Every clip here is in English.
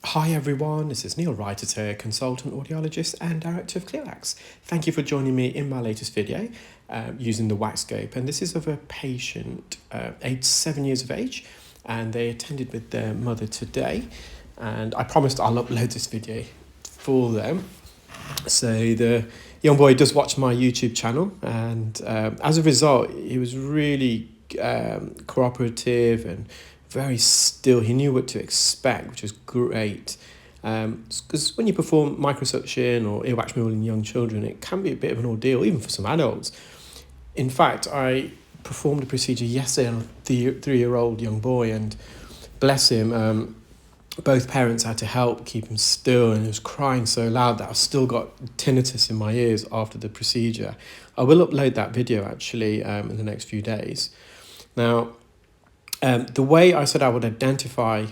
Hi everyone, this is Neel Raithatha, consultant audiologist and director of WAXscope. Thank you for joining me in my latest video using the WAXscope, and this is of a patient aged 7 years of age, and they attended with their mother today, and I promised I'll upload this video for them. So the young boy does watch my YouTube channel, and as a result he was really cooperative and very still. He knew what to expect, which is great. Because when you perform microsuction or earwax removal in young children, it can be a bit of an ordeal, even for some adults. In fact, I performed a procedure yesterday on a 3-year-old young boy, and bless him, both parents had to help keep him still, and he was crying so loud that I've still got tinnitus in my ears after the procedure. I will upload that video actually in the next few days. Now, the way I said I would identify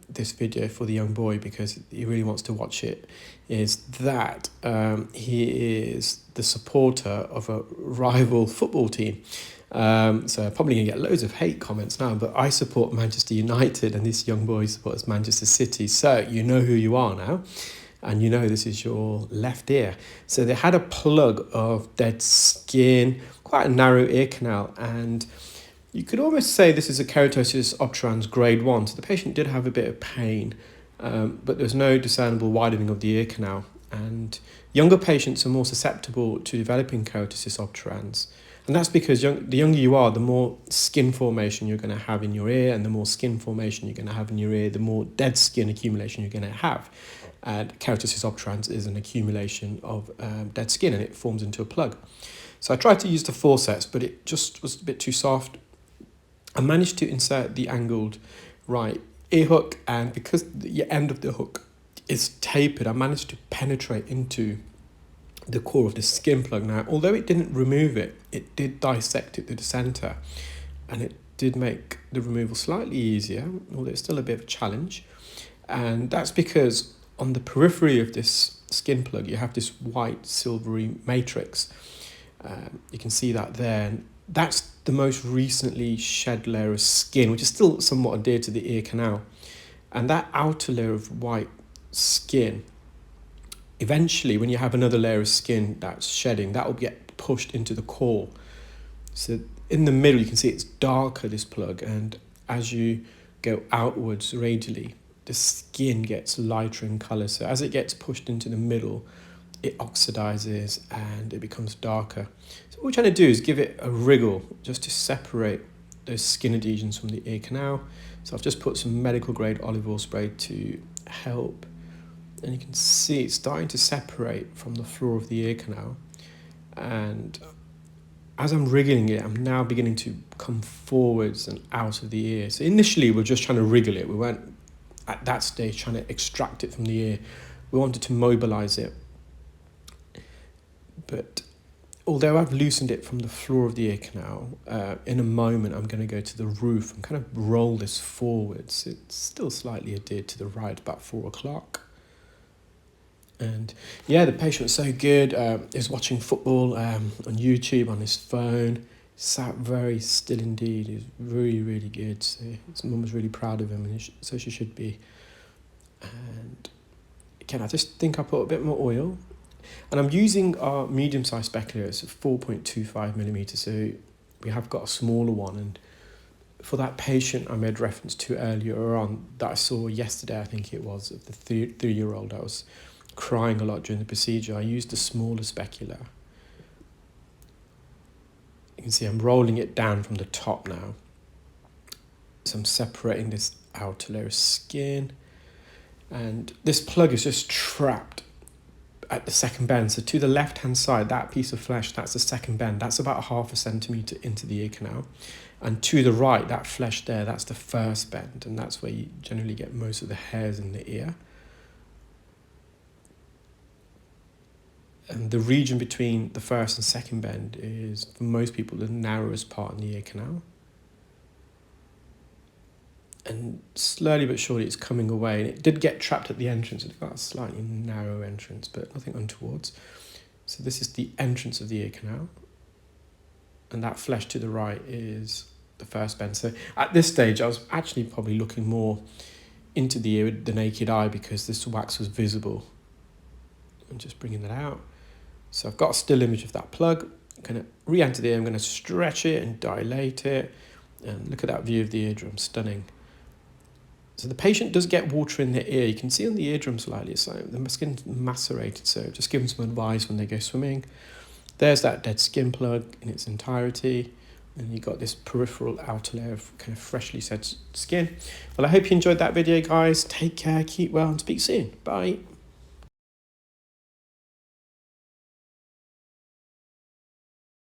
this video for the young boy, because he really wants to watch it, is that he is the supporter of a rival football team. So I'm probably going to get loads of hate comments now, but I support Manchester United and this young boy supports Manchester City. So you know who you are now, and you know this is your left ear. So they had a plug of dead skin, quite a narrow ear canal, and you could almost say this is a keratosis obturans grade 1. So the patient did have a bit of pain, but there's no discernible widening of the ear canal. And younger patients are more susceptible to developing keratosis obturans. And that's because the younger you are, the more skin formation you're going to have in your ear, and the more skin formation you're going to have in your ear, the more dead skin accumulation you're going to have. And keratosis obturans is an accumulation of dead skin, and it forms into a plug. So I tried to use the forceps, but it just was a bit too soft. I managed to insert the angled right ear hook, and because the end of the hook is tapered, I managed to penetrate into the core of the skin plug. Now, although it didn't remove it, it did dissect it to the center, and it did make the removal slightly easier, although it's still a bit of a challenge. And that's because on the periphery of this skin plug, you have this white silvery matrix. You can see that there. And that's the most recently shed layer of skin, which is still somewhat adhered to the ear canal. And that outer layer of white skin, eventually when you have another layer of skin that's shedding, that will get pushed into the core. So in the middle you can see it's darker, this plug, and as you go outwards radially, the skin gets lighter in colour. So as it gets pushed into the middle, it oxidizes and it becomes darker. So what we're trying to do is give it a wriggle just to separate those skin adhesions from the ear canal. So I've just put some medical grade olive oil spray to help, and you can see it's starting to separate from the floor of the ear canal. And as I'm wriggling it, I'm now beginning to come forwards and out of the ear. So initially we're just trying to wriggle it. We weren't at that stage trying to extract it from the ear. We wanted to mobilize it. But although I've loosened it from the floor of the ear canal, in a moment I'm going to go to the roof and kind of roll this forwards. It's still slightly adhered to the right, about 4 o'clock. And yeah, the patient was so good. He was watching football on YouTube on his phone. Sat very still indeed. He was really, really good. So his mum was really proud of him, and so she should be. And again, I just think I put a bit more oil. And I'm using our medium-sized specular. It's 4.25 millimeters, so we have got a smaller one. And for that patient I made reference to earlier on that I saw yesterday, I think it was, of the 3-year-old that was crying a lot during the procedure, I used a smaller specular. You can see I'm rolling it down from the top now. So I'm separating this outer layer of skin. And this plug is just trapped at the second bend. So to the left-hand side, that piece of flesh, that's the second bend. That's about 0.5 centimetre into the ear canal. And to the right, that flesh there, that's the first bend. And that's where you generally get most of the hairs in the ear. And the region between the first and second bend is, for most people, the narrowest part in the ear canal. And slowly but surely it's coming away. And it did get trapped at the entrance. It's got a slightly narrow entrance, but nothing untowards. So this is the entrance of the ear canal. And that flesh to the right is the first bend. So at this stage, I was actually probably looking more into the ear with the naked eye because this wax was visible. I'm just bringing that out. So I've got a still image of that plug. I'm going to re-enter the ear. I'm going to stretch it and dilate it. And look at that view of the eardrum, stunning. So the patient does get water in their ear. You can see on the eardrum slightly, so the skin's macerated, so just give them some advice when they go swimming. There's that dead skin plug in its entirety, and you've got this peripheral outer layer of kind of freshly set skin. Well, I hope you enjoyed that video, guys. Take care, keep well, and speak soon. Bye.